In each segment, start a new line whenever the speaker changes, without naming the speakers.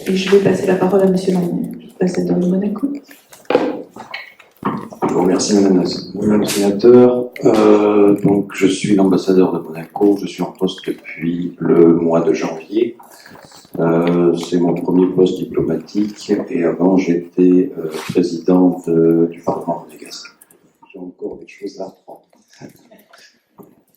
Et je vais passer la parole à Monsieur l'ambassadeur de Monaco.
Je vous remercie, Madame le sénateur. Donc, je suis l'ambassadeur de Monaco. Je suis en poste depuis le mois de janvier. C'est mon premier poste diplomatique et avant, j'étais président du Parlement monégasque. J'ai encore des choses à apprendre.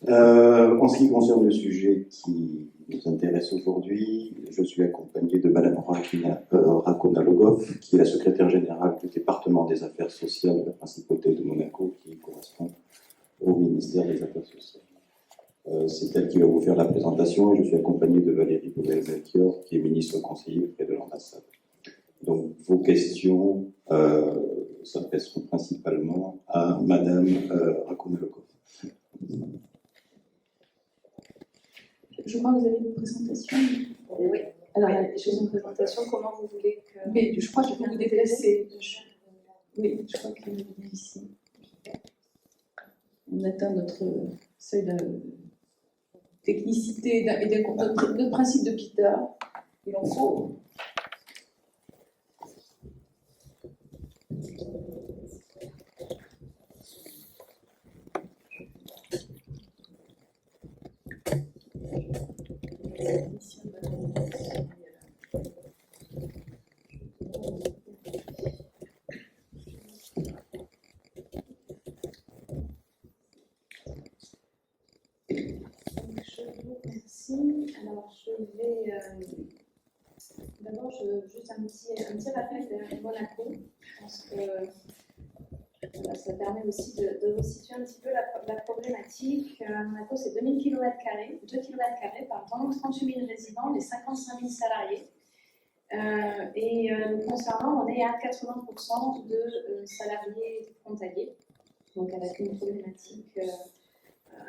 En ce qui concerne le sujet qui nous intéresse aujourd'hui, je suis accompagné de Madame Rakona Logov, qui est la secrétaire générale du département des affaires sociales de la principauté de Monaco, qui correspond au ministère des Affaires sociales. C'est elle qui va vous faire la présentation et je suis accompagné de Valérie Bourrel-Melchior, qui est ministre conseiller auprès de l'ambassade. Donc, vos questions s'adresseront principalement à Madame Rakona Logov.
Je crois que vous avez une présentation.
Oui.
Alors,
J'ai une présentation. Comment vous voulez que...
mais je crois que je vais vous déplacer. Oui, je crois qu'il est ici. On atteint notre seuil de technicité et notre principe de Peter. Il en faut.
Alors, je vais d'abord juste un petit rappel de Monaco. Je pense que voilà, ça permet aussi de resituer un petit peu la problématique. Monaco, c'est 2000 km², 2 km², 38 000 résidents et 55 000 salariés. Nous concernant, on est à 80% de salariés frontaliers, donc avec une problématique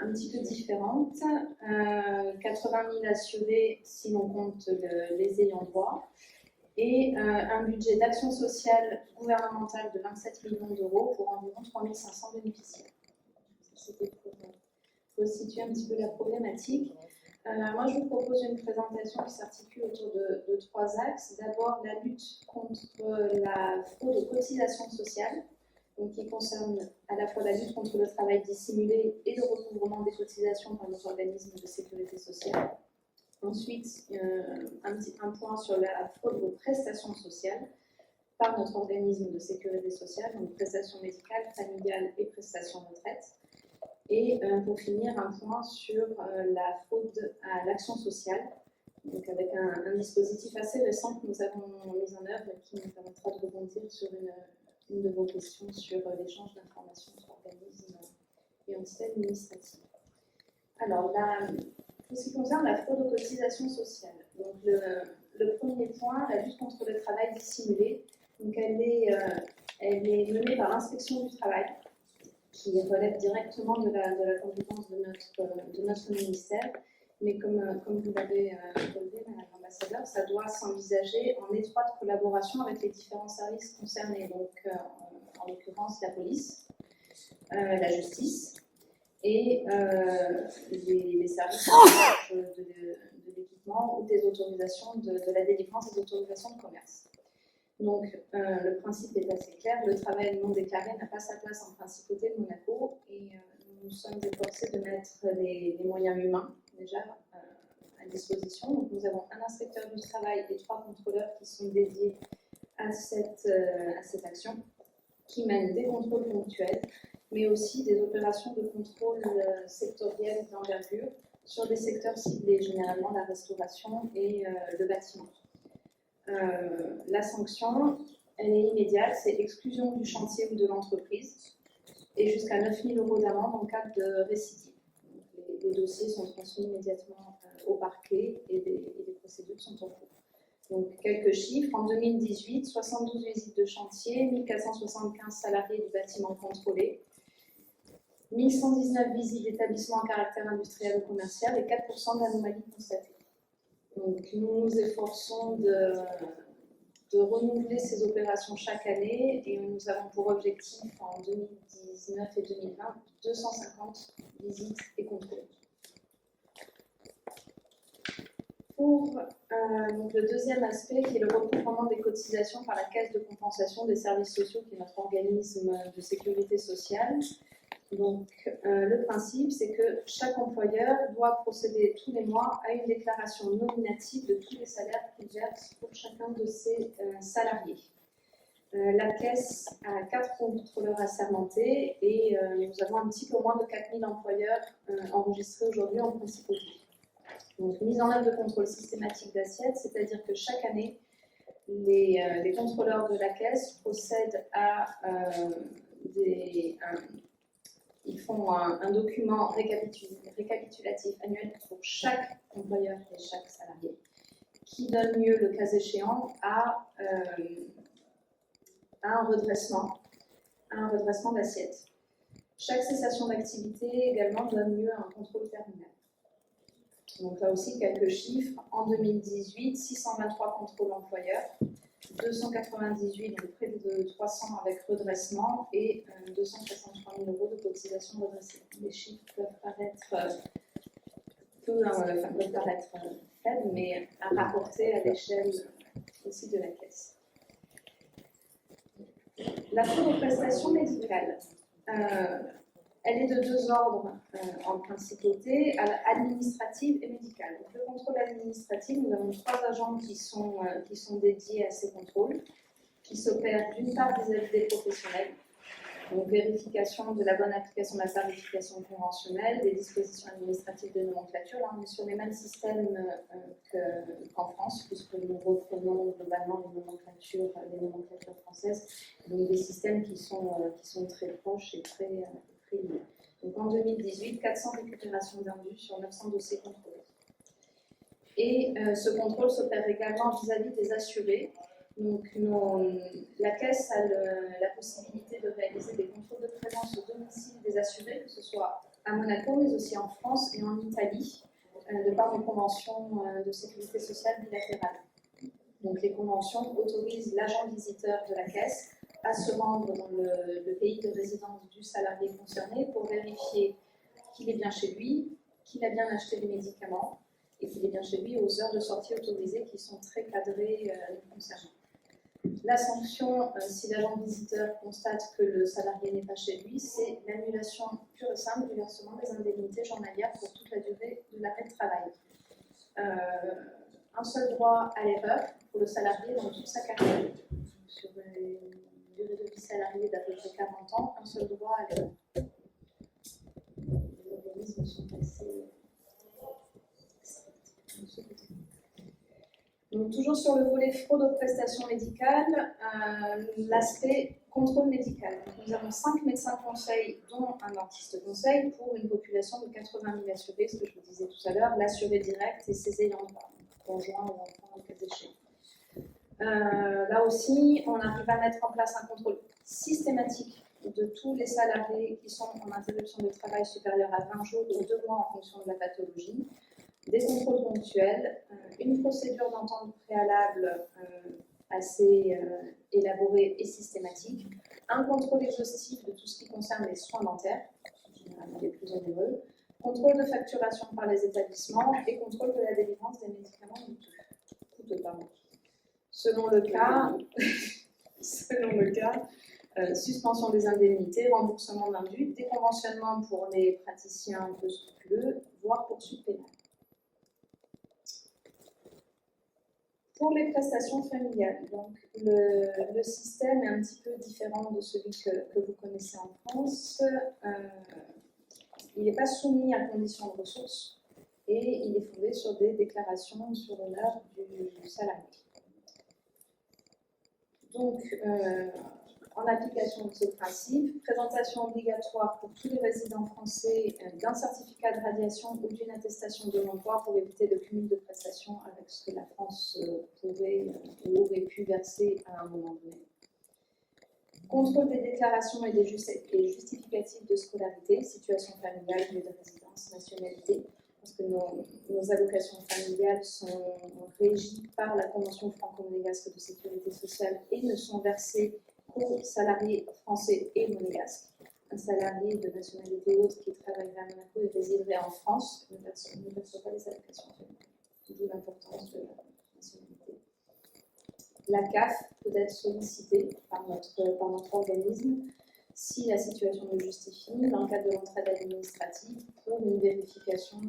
un petit peu différente. 80 000 assurés si l'on compte les ayants droit et un budget d'action sociale gouvernementale de 27 millions d'euros pour environ 3 500 bénéficiaires. C'était pour situer un petit peu la problématique. Moi, je vous propose une présentation qui s'articule autour de 3 axes. D'abord, la lutte contre la fraude aux cotisations sociales, donc qui concerne à la fois la lutte contre le travail dissimulé et le recouvrement des cotisations par nos organismes de sécurité sociale. Ensuite, un point sur la fraude aux prestations sociales par notre organisme de sécurité sociale, donc prestations médicales, familiales et prestations retraite. Et pour finir, un point sur la fraude à l'action sociale, donc avec un dispositif assez récent que nous avons mis en œuvre et qui nous permettra de rebondir sur une de vos questions sur l'échange d'informations entre organismes et entités administratives. Alors, pour ce qui concerne la fraude aux cotisations sociales, donc le premier point, la lutte contre le travail dissimulé, donc elle est menée par l'inspection du travail, qui relève directement de la compétence de notre ministère, mais comme vous l'avez relevé, Madame l'ambassadeur, ça doit s'envisager en étroite collaboration avec les différents services concernés, donc en l'occurrence la police, la justice et les services en charge de l'équipement ou des autorisations de la délivrance des autorisations de commerce. Donc, le principe est assez clair, le travail non déclaré n'a pas sa place en principauté de Monaco et nous sommes efforcés de mettre les moyens humains déjà à disposition. Donc, nous avons un inspecteur du travail et 3 contrôleurs qui sont dédiés à cette action, qui mènent des contrôles ponctuels, mais aussi des opérations de contrôle sectoriel d'envergure sur des secteurs ciblés, généralement la restauration et le bâtiment. La sanction, elle est immédiate, c'est exclusion du chantier ou de l'entreprise et jusqu'à 9 000 € d'amende en cas de récidive. Les dossiers sont transmis immédiatement au parquet et les procédures sont en cours. Donc, quelques chiffres. En 2018, 72 visites de chantier, 1475 salariés du bâtiment contrôlés, 1119 visites d'établissements à caractère industriel ou commercial et 4% d'anomalies constatées. Donc, nous nous efforçons de renouveler ces opérations chaque année et nous avons pour objectif en 2019 et 2020 250 visites et contrôles. Pour donc le deuxième aspect, qui est le recouvrement des cotisations par la Caisse de compensation des services sociaux, qui est notre organisme de sécurité sociale. Donc, le principe, c'est que chaque employeur doit procéder tous les mois à une déclaration nominative de tous les salaires qu'il verse pour chacun de ses salariés. La Caisse a 4 contrôleurs assermentés et nous avons un petit peu moins de 4000 employeurs enregistrés aujourd'hui en principauté. Donc, mise en œuvre de contrôle systématique d'assiette, c'est-à-dire que chaque année, les contrôleurs de la Caisse procèdent à ils font un document récapitulatif annuel pour chaque employeur et chaque salarié, qui donne lieu, le cas échéant, à un redressement d'assiette. Chaque cessation d'activité également donne lieu à un contrôle terminal. Donc là aussi, quelques chiffres. En 2018, 623 contrôles employeurs, 298, donc près de 300 avec redressement et 263 000 € de cotisation redressée. Les chiffres peuvent paraître faibles, mais à rapporter à l'échelle aussi de la Caisse. La fraude aux prestations médicales. Elle est de 2 ordres en principauté, administrative et médicale. Donc, le contrôle administratif, nous avons 3 agents qui sont dédiés à ces contrôles, qui s'opèrent d'une part vis-à-vis des professionnels, donc vérification de la bonne application de la tarification conventionnelle, des dispositions administratives de nomenclature. Là, on est sur les mêmes systèmes qu'en France, puisque nous reprenons globalement les nomenclatures françaises, donc des systèmes qui sont très proches et très liés. Donc en 2018, 400 récupérations d'indus sur 900 dossiers contrôlés. Et ce contrôle s'opère également vis-à-vis des assurés. Donc la Caisse a la possibilité de réaliser des contrôles de présence au domicile des assurés, que ce soit à Monaco, mais aussi en France et en Italie, de par nos conventions de sécurité sociale bilatérales. Donc les conventions autorisent l'agent visiteur de la Caisse à se rendre dans le pays de résidence du salarié concerné pour vérifier qu'il est bien chez lui, qu'il a bien acheté les médicaments et qu'il est bien chez lui aux heures de sortie autorisées qui sont très cadrées concernant. La sanction, si l'agent visiteur constate que le salarié n'est pas chez lui, c'est l'annulation pure et simple du versement des indemnités journalières pour toute la durée de l'arrêt de travail. Un seul droit à l'erreur pour le salarié dans toute sa carrière. Sur une durée de vie salariée d'à peu près 40 ans, un seul droit à l'erreur. Les organismes sont assez. Donc, toujours sur le volet fraude aux prestations médicales, l'aspect contrôle médical. Donc, nous avons 5 médecins conseils, dont un dentiste conseil, pour une population de 80 000 assurés, ce que je vous disais tout à l'heure, l'assuré direct et ses ayants droit, conjoints ou enfants, en cas échéant. Là aussi, on arrive à mettre en place un contrôle systématique de tous les salariés qui sont en interruption de travail supérieure à 20 jours ou 2 mois en fonction de la pathologie, des contrôles ponctuels, une procédure d'entente préalable assez élaborée et systématique, un contrôle exhaustif de tout ce qui concerne les soins dentaires, généralement les plus onéreux, contrôle de facturation par les établissements et contrôle de la délivrance des médicaments coûteux. Selon le cas, suspension des indemnités, remboursement d'indus, déconventionnement pour les praticiens un peu scrupuleux, voire poursuite pénale. Pour les prestations familiales, donc le système est un petit peu différent de celui que vous connaissez en France. Il n'est pas soumis à conditions de ressources et il est fondé sur des déclarations sur l'honneur du salarié. Donc, en application de ce principe, présentation obligatoire pour tous les résidents français d'un certificat de radiation ou d'une attestation de non-droit pour éviter le cumul de prestations avec ce que la France pourrait ou aurait pu verser à un moment donné. Contrôle des déclarations et des justificatifs de scolarité, situation familiale, lieu de résidence, nationalité, parce que nos allocations familiales sont régies par la Convention franco-monégasque de sécurité sociale et ne sont versées qu'aux salariés français et monégasques. Un salarié de nationalité autre qui travaillerait à Monaco et résiderait en France ne verse pas les allocations familiales. d'où l'importance de la nationalité. La CAF peut être sollicitée par notre organisme si la situation le justifie, dans le cadre de l'entraide administrative, pour une vérification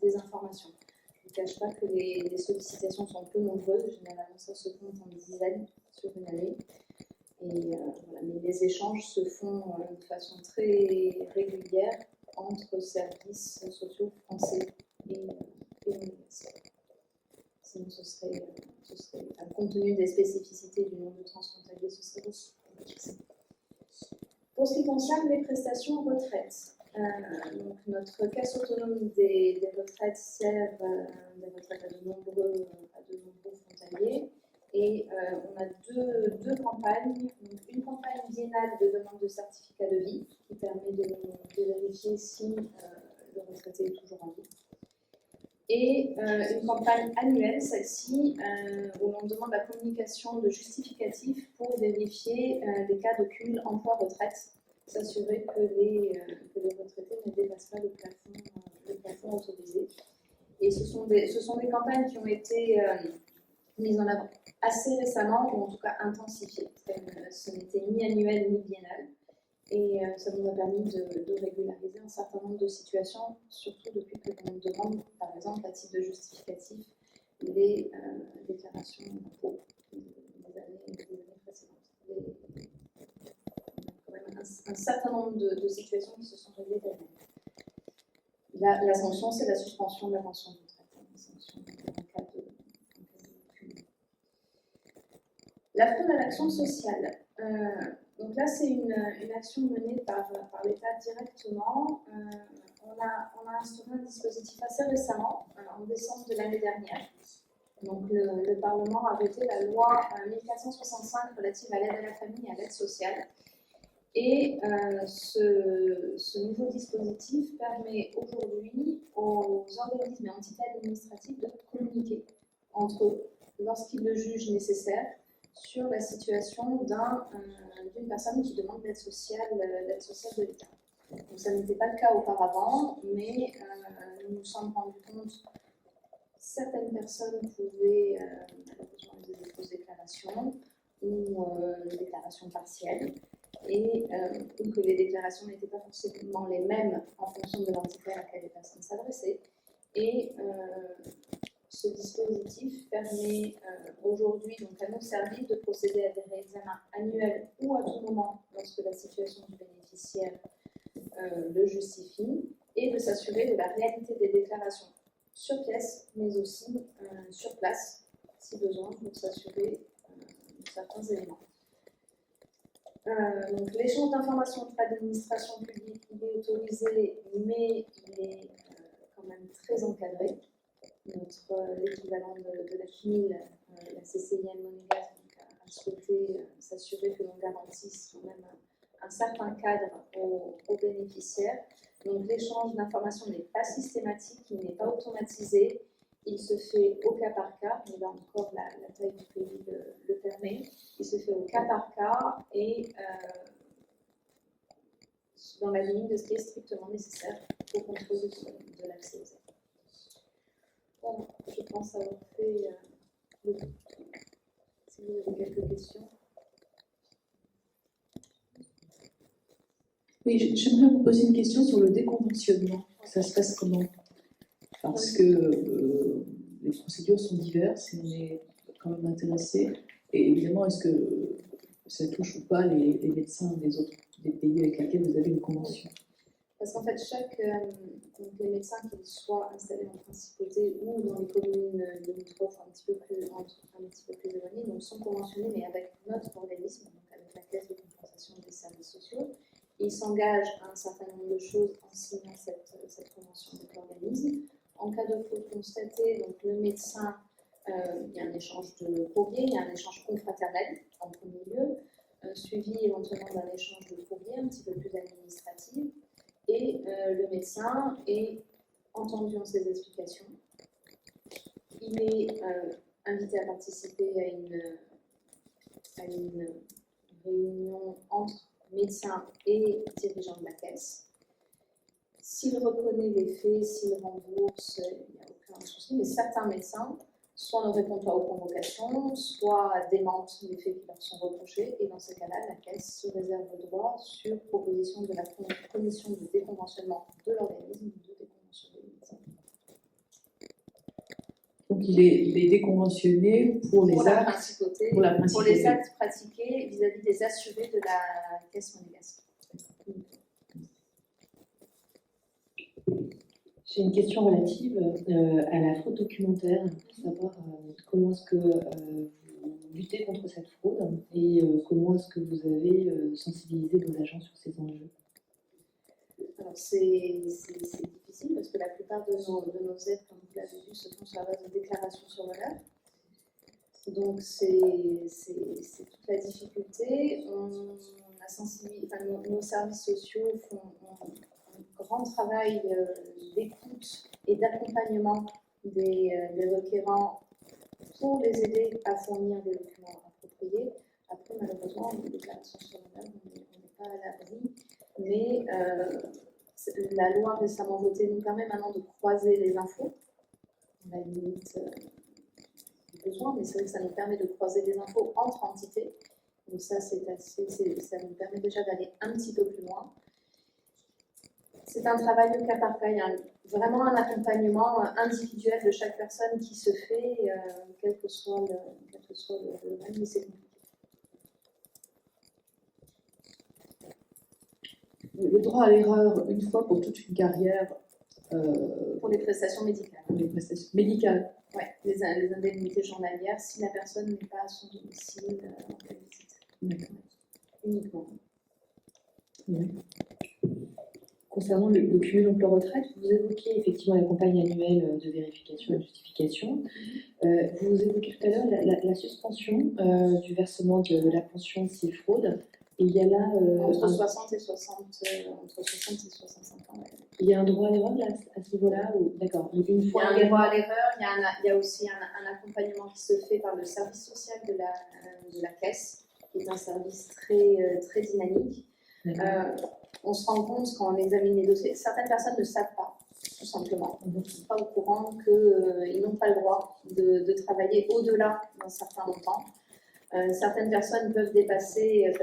des informations. Je ne cache pas que les sollicitations sont peu nombreuses, généralement ça se compte en dizaines sur une année. Et voilà, mais les échanges se font de façon très régulière entre services sociaux français et universitaires. Sinon, ce serait compte tenu des spécificités du nombre de transfrontaliers, ce serait aussi complexe. Pour ce qui concerne les prestations retraite, donc notre caisse autonome des retraites sert des retraites à de nombreux frontaliers. Et on a deux campagnes. Donc, une campagne biennale de demande de certificat de vie qui permet de vérifier si le retraité est toujours en vie. Et une campagne annuelle, celle-ci, où l'on demande la communication de justificatifs pour vérifier les cas de cumul emploi-retraite, s'assurer que les retraités ne dépassent pas le plafond autorisé. Et ce sont des campagnes qui ont été mises en avant assez récemment, ou en tout cas intensifiées. Ce n'était ni annuel ni biennal. Et ça nous a permis de régulariser un certain nombre de situations, surtout depuis que l'on demande, par exemple, à titre de justificatif, les déclarations d'impôts des années précédentes. On a quand même un certain nombre de situations qui se sont réglées d'elles-mêmes. La sanction, c'est la suspension de la pension de retraite. La sanction en cas de cumul. La fraude à l'action sociale. Donc là, c'est une action menée par l'État directement. On a instauré un dispositif assez récemment, en décembre de l'année dernière. Donc le Parlement a voté la loi 1465 relative à l'aide à la famille et à l'aide sociale. Et ce nouveau dispositif permet aujourd'hui aux organismes et entités administratives de communiquer entre eux lorsqu'ils le jugent nécessaire sur la situation d'une personne qui demande l'aide sociale de l'État. Donc ça n'était pas le cas auparavant, mais nous nous sommes rendus compte que certaines personnes pouvaient malheureusement faire des fausses déclarations ou des déclarations partielles, et que les déclarations n'étaient pas forcément les mêmes en fonction de l'entité à laquelle les personnes s'adressaient. Et ce dispositif permet aujourd'hui donc à nos services de procéder à des réexamens annuels ou à tout moment lorsque la situation du bénéficiaire le justifie, et de s'assurer de la réalité des déclarations sur pièce, mais aussi sur place, si besoin, pour s'assurer de certains éléments. Donc l'échange d'informations entre l'administration publique, il est autorisé, mais il est quand même très encadré. L'équivalent de la CNIL, la CCIM Monégasque, a souhaité s'assurer que l'on garantisse quand même un certain cadre aux bénéficiaires. Donc l'échange d'informations n'est pas systématique, il n'est pas automatisé, il se fait au cas par cas, et là encore la taille du pays le permet, il se fait au cas par cas et dans la limite de ce qui est strictement nécessaire au contrôle de l'accès aux aides. Bon, je pense avoir fait le tour. Si vous avez quelques questions.
Oui, j'aimerais vous poser une question sur le déconventionnement. Ça se passe comment? Parce que les procédures sont diverses et on est quand même intéressé. Et évidemment, est-ce que ça touche ou pas les médecins des pays avec lesquels vous avez une convention?
Parce qu'en fait, donc les médecins, qu'ils soient installés en principauté ou dans les communes limitrophes un petit peu plus éloignées, donc sont conventionnés, mais avec notre organisme, donc avec la Caisse de compensation des services sociaux. Ils s'engagent à un certain nombre de choses en signant cette convention avec l'organisme. En cas de fraude constatée, donc le médecin, il y a un échange de courrier, il y a un échange confraternel en premier lieu, suivi éventuellement d'un échange de courrier un petit peu plus administratif. Et le médecin est entendu en ses explications. Il est invité à participer à une réunion entre médecins et dirigeants de la caisse. s'il reconnaît les faits, s'il rembourse, il n'y a aucun souci, mais certains médecins, soit ne répondent pas aux convocations, soit démentent les faits qui leur sont reprochés, et dans ces cas-là, la Caisse se réserve le droit, sur proposition de la commission de déconventionnement de l'organisme, de déconventionner les médecins.
Donc il est déconventionné pour les
la
actes,
principauté,
pour la
pour
principauté.
les actes pratiqués vis-à-vis des assurés de la Caisse monégasque.
J'ai une question relative à la fraude documentaire, pour savoir comment est-ce que vous luttez contre cette fraude et comment est-ce que vous avez sensibilisé vos agents sur ces enjeux.
Alors c'est difficile parce que la plupart de nos aides, comme vous l'avez vu, se font sur la base de déclarations sur l'honneur. Donc c'est toute la difficulté. On a sensibilisé, enfin, nos services sociaux font un grand travail d'écoute et d'accompagnement des requérants pour les aider à fournir des documents appropriés. Après, malheureusement, les déclarations sur l'honneur, on n'est pas à l'abri. Mais la loi récemment votée nous permet maintenant de croiser les infos. On a une limite du besoin, mais c'est vrai que ça nous permet de croiser les infos entre entités. Donc ça, ça nous permet déjà d'aller un petit peu plus loin. C'est un travail au cas par cas. Il y a vraiment un accompagnement individuel de chaque personne qui se fait, quel que soit le domaine, mais c'est compliqué.
Le droit à l'erreur, une fois pour toute une carrière,
Pour les prestations médicales.
les prestations médicales.
Oui, les indemnités journalières, si la personne n'est pas à son domicile en cas de visite.
D'accord.
Uniquement.
Oui.
Concernant le cumul emploi-retraite, vous évoquez effectivement la campagne annuelle de vérification et de justification. Vous évoquez tout à l'heure la suspension du versement de la pension s'il fraude. Et il y a là
Entre 60 et 65 ans. Ouais.
il y a un droit à l'erreur là, à ce niveau-là ou... D'accord. Une
Il y
fois
a un droit à l'erreur, il y a aussi un accompagnement qui se fait par le service social de la Caisse, qui est un service très dynamique. On se rend compte quand on examine les dossiers, certaines personnes ne savent pas, tout simplement. Ils ne sont pas au courant qu'ils n'ont pas le droit de travailler au-delà d'un certain montant. Certaines personnes peuvent dépasser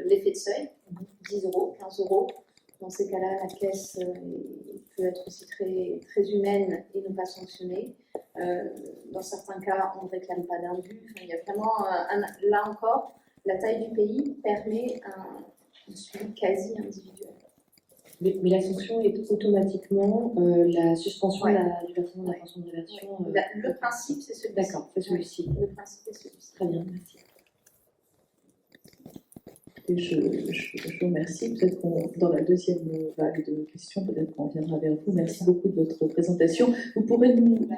l'effet de seuil, 10 euros, 15 euros. Dans ces cas-là, la Caisse peut être aussi très, très humaine et ne pas sanctionner. Dans certains cas, on ne réclame pas d'indu. Enfin, il y a vraiment, là encore, la taille du pays permet un suivi quasi individuel.
Mais la sanction est automatiquement la suspension du versement de la pension de réversion.
Le principe, c'est celui-ci.
D'accord, c'est celui-ci.
Le principe est celui-ci.
Très bien, merci.
Et je vous remercie. Peut-être qu'on, dans la deuxième vague de questions, peut-être qu'on viendra vers vous. Merci beaucoup de votre présentation. Vous pourrez nous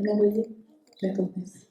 l'envoyer. D'accord, merci.